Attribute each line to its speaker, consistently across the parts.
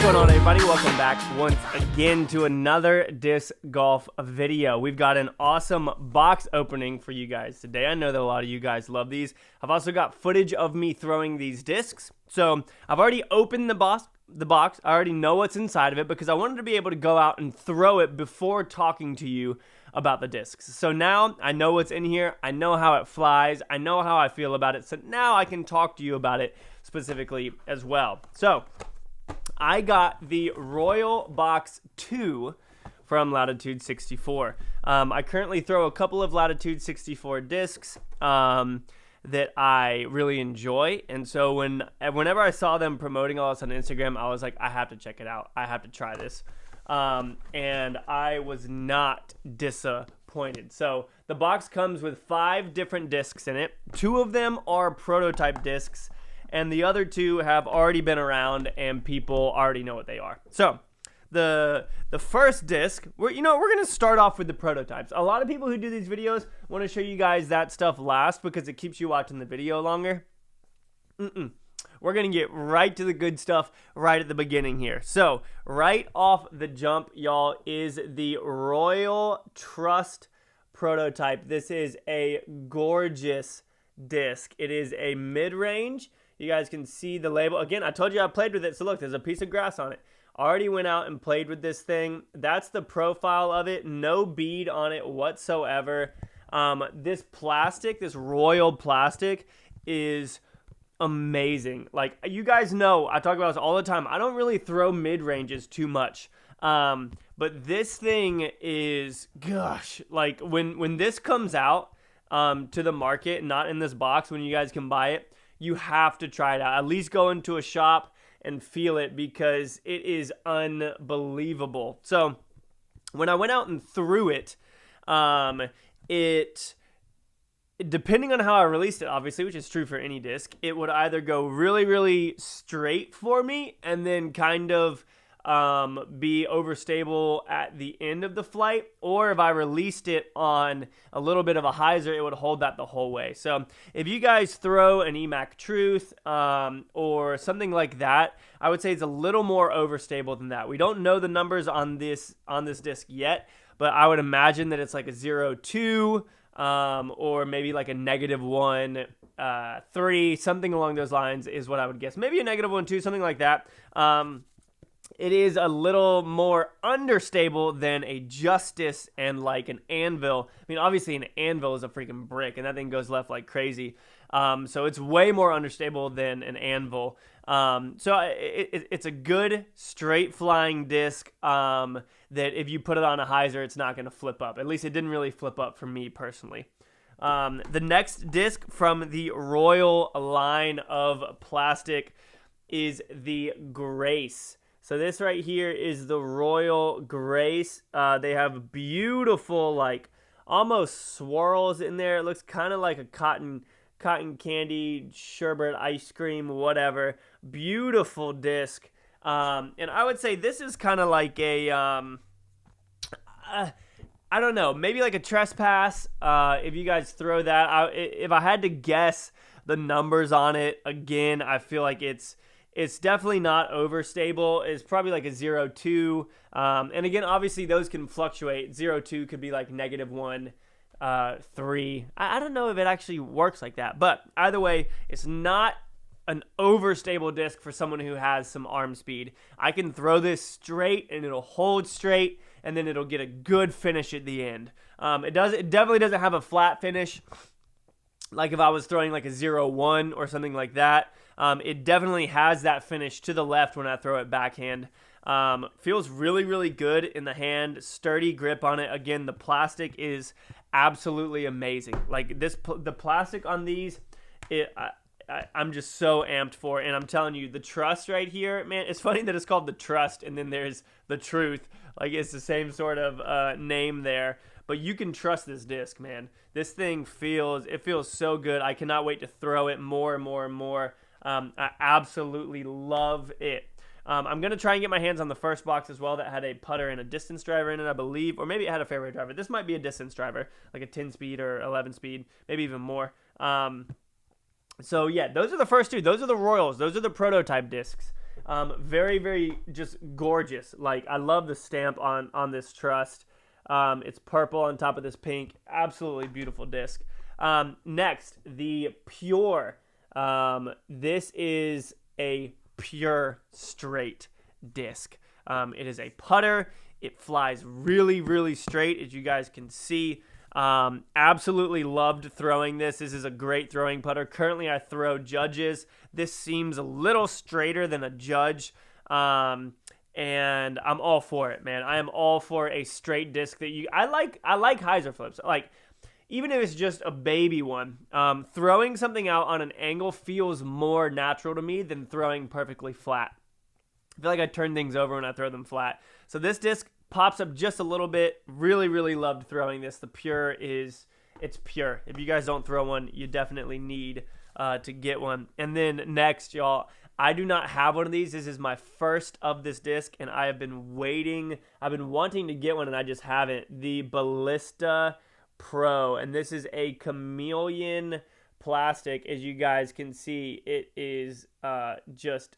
Speaker 1: going on, everybody? Welcome back once again to another disc golf video. We've got an awesome box opening for you guys today. I know that a lot of you guys love these. I've also got footage of me throwing these discs. So I've already opened the box. I already know what's inside of it because I wanted to be able to go out and throw it before talking to you about the discs. So now I know what's in here. I know how it flies. I know how I feel about it. So now I can talk to you about it specifically as well. So I got the Royal Box 2 from Latitude 64. I currently throw a couple of Latitude 64 discs that I really enjoy. And so whenever I saw them promoting all this on Instagram, I was like, I have to check it out. I have to try this. And I was not disappointed. So the box comes with 5 different discs in it. 2 of them are prototype discs, and the other 2 have already been around and people already know what they are. So the first disc, we're going to start off with the prototypes. A lot of people who do these videos want to show you guys that stuff last because it keeps you watching the video longer. We're going to get right to the good stuff right at the beginning here. So right off the jump, y'all, is the Royal Trust prototype. This is a gorgeous disc. It is a mid-range. You guys can see the label. Again, I told you I played with it. So look, there's a piece of grass on it. Already went out and played with this thing. That's the profile of it. No bead on it whatsoever. This plastic, this Royal plastic, is amazing. Like, you guys know, I talk about this all the time. I don't really throw mid-ranges too much. But this thing is, gosh, like when this comes out to the market, not in this box, when you guys can buy it, you have to try it out. At least go into a shop and feel it because it is unbelievable. So when I went out and threw it, depending on how I released it, obviously, which is true for any disc, it would either go really, really straight for me and then kind of be overstable at the end of the flight, or if I released it on a little bit of a hyzer, it would hold that the whole way. So if you guys throw an EMAC Truth or something like that, I would say it's a little more overstable than that. We don't know the numbers on this disc yet, but I would imagine that it's like a 0.2 or maybe like a -1.3, something along those lines is what I would guess. Maybe a -1.2, something like that. It is a little more understable than a Justice and like an Anvil. I mean, obviously an Anvil is a freaking brick, and that thing goes left like crazy. So it's way more understable than an Anvil. So it's a good straight flying disc that if you put it on a hyzer, it's not going to flip up. At least it didn't really flip up for me personally. The next disc from the Royal line of plastic is the Grace. So this right here is the Royal Grace. They have beautiful, like, almost swirls in there. It looks kind of like a cotton candy, sherbet, ice cream, whatever. Beautiful disc. And I would say this is kind of like a, I don't know, maybe like a Trespass. If you guys throw that, if I had to guess the numbers on it, again, I feel like it's definitely not overstable. It's probably like a 0.2. And again, obviously those can fluctuate. 0.2 could be like -1.3. I don't know if it actually works like that. But either way, it's not an overstable disc for someone who has some arm speed. I can throw this straight and it'll hold straight, and then it'll get a good finish at the end. It definitely doesn't have a flat finish like if I was throwing like a 0.1 or something like that. It definitely has that finish to the left when I throw it backhand. Feels really, really good in the hand. Sturdy grip on it. Again, the plastic is absolutely amazing. Like the plastic on these, I'm just so amped for it. And I'm telling you, the Trust right here, man, it's funny that it's called the Trust and then there's the Truth. Like, it's the same sort of name there. But you can trust this disc, man. This thing feels so good. I cannot wait to throw it more and more and more. I absolutely love it. I'm going to try and get my hands on the first box as well that had a putter and a distance driver in it, I believe. Or maybe it had a fairway driver. This might be a distance driver, like a 10-speed or 11-speed, maybe even more. So, yeah, those are the first two. Those are the Royals. Those are the prototype discs. Very, very just gorgeous. Like, I love the stamp on this Trust. It's purple on top of this pink. Absolutely beautiful disc. Next, the Pure. This is a pure straight disc. It is a putter. It flies really, really straight, as you guys can see. Absolutely loved throwing this. This is a great throwing putter. Currently, I throw Judges. This seems a little straighter than a Judge, and I'm all for it, man. I am all for a straight disc that I like hyzer flips. Like, even if it's just a baby one, throwing something out on an angle feels more natural to me than throwing perfectly flat. I feel like I turn things over when I throw them flat. So this disc pops up just a little bit. Really, really loved throwing this. The Pure it's pure. If you guys don't throw one, you definitely need to get one. And then next, y'all, I do not have one of these. This is my first of this disc, and I have been waiting. I've been wanting to get one, and I just haven't. The Ballista Pro, and this is a chameleon plastic. As you guys can see, it is just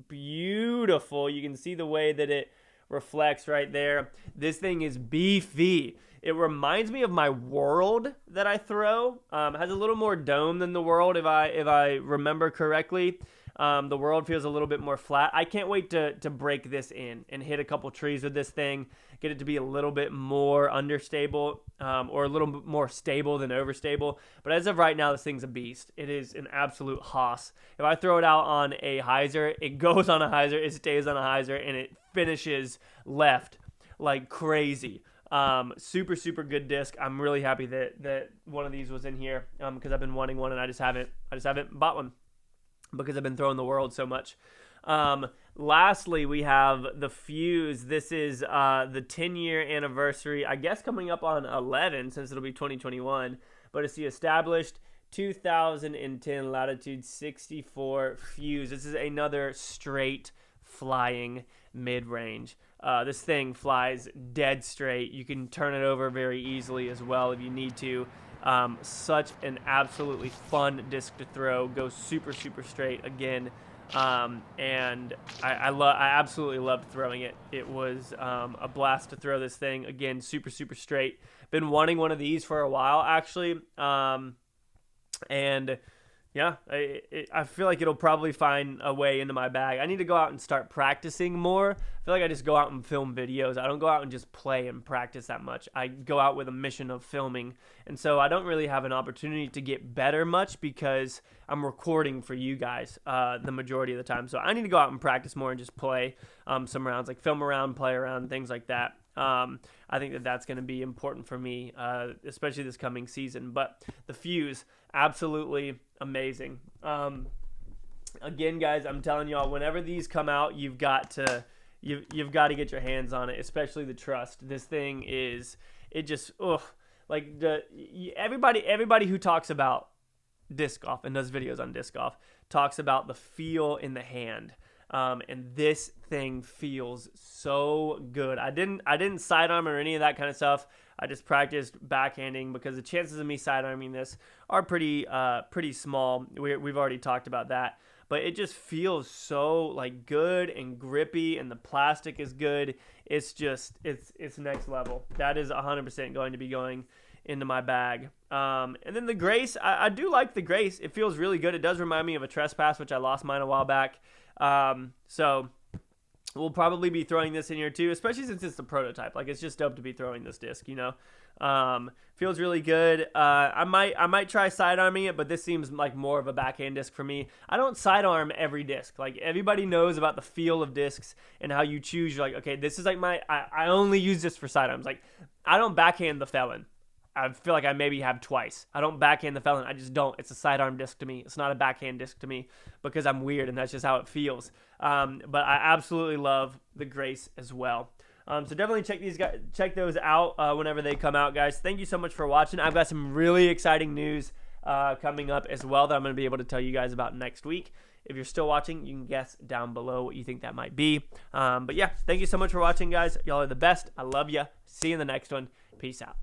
Speaker 1: beautiful. You can see the way that it reflects right there. This thing is beefy. It reminds me of my World that I throw. It has a little more dome than the World, if I remember correctly. The World feels a little bit more flat. I can't wait to break this in and hit a couple trees with this thing, get it to be a little bit more understable, or a little bit more stable than overstable. But as of right now, this thing's a beast. It is an absolute hoss. If I throw it out on a hyzer, it goes on a hyzer, it stays on a hyzer, and it finishes left like crazy. Super, super good disc. I'm really happy that one of these was in here, because I've been wanting one, and I just haven't bought one, because I've been throwing the World so much. Lastly, we have the Fuse. This is the 10-year anniversary, I guess coming up on 11, since it'll be 2021. But it's the established 2010 Latitude 64 Fuse. This is another straight flying mid-range. This thing flies dead straight. You can turn it over very easily as well if you need to. Such an absolutely fun disc to throw. Goes super, super straight again. And I absolutely loved throwing it. It was a blast to throw this thing. Again, super, super straight. Been wanting one of these for a while, actually. And yeah, I feel like it'll probably find a way into my bag. I need to go out and start practicing more. I feel like I just go out and film videos. I don't go out and just play and practice that much. I go out with a mission of filming. And so I don't really have an opportunity to get better much, because I'm recording for you guys the majority of the time. So I need to go out and practice more and just play some rounds, like film around, play around, things like that. I think that's going to be important for me, especially this coming season. But the Fuse, absolutely amazing. Again, guys, I'm telling y'all, whenever these come out, you've got to get your hands on it, especially the Trust. This thing is, it just, like everybody who talks about disc golf and does videos on disc golf talks about the feel in the hand. And this thing feels so good. I didn't sidearm or any of that kind of stuff. I just practiced backhanding, because the chances of me sidearming this are pretty small. We've already talked about that. But it just feels so like good and grippy, and the plastic is good. It's just, it's next level. That is 100% going to be going into my bag. And then the Grace, I do like the Grace. It feels really good. It does remind me of a Trespass, which I lost mine a while back. So we'll probably be throwing this in here too, especially since it's the prototype. Like, it's just dope to be throwing this disc, you know. Feels really good. I might try sidearming it, but this seems like more of a backhand disc for me. I don't sidearm every disc. Like, everybody knows about the feel of discs and how you choose. You're like, okay, this is like I only use this for sidearms. Like, I don't backhand the Felon. I feel like I maybe have twice. I don't backhand the Felon. I just don't. It's a sidearm disc to me. It's not a backhand disc to me, because I'm weird, and that's just how it feels. But I absolutely love the Grace as well. So definitely check those out whenever they come out, guys. Thank you so much for watching. I've got some really exciting news coming up as well that I'm going to be able to tell you guys about next week. If you're still watching, you can guess down below what you think that might be. But yeah, thank you so much for watching, guys. Y'all are the best. I love you. See you in the next one. Peace out.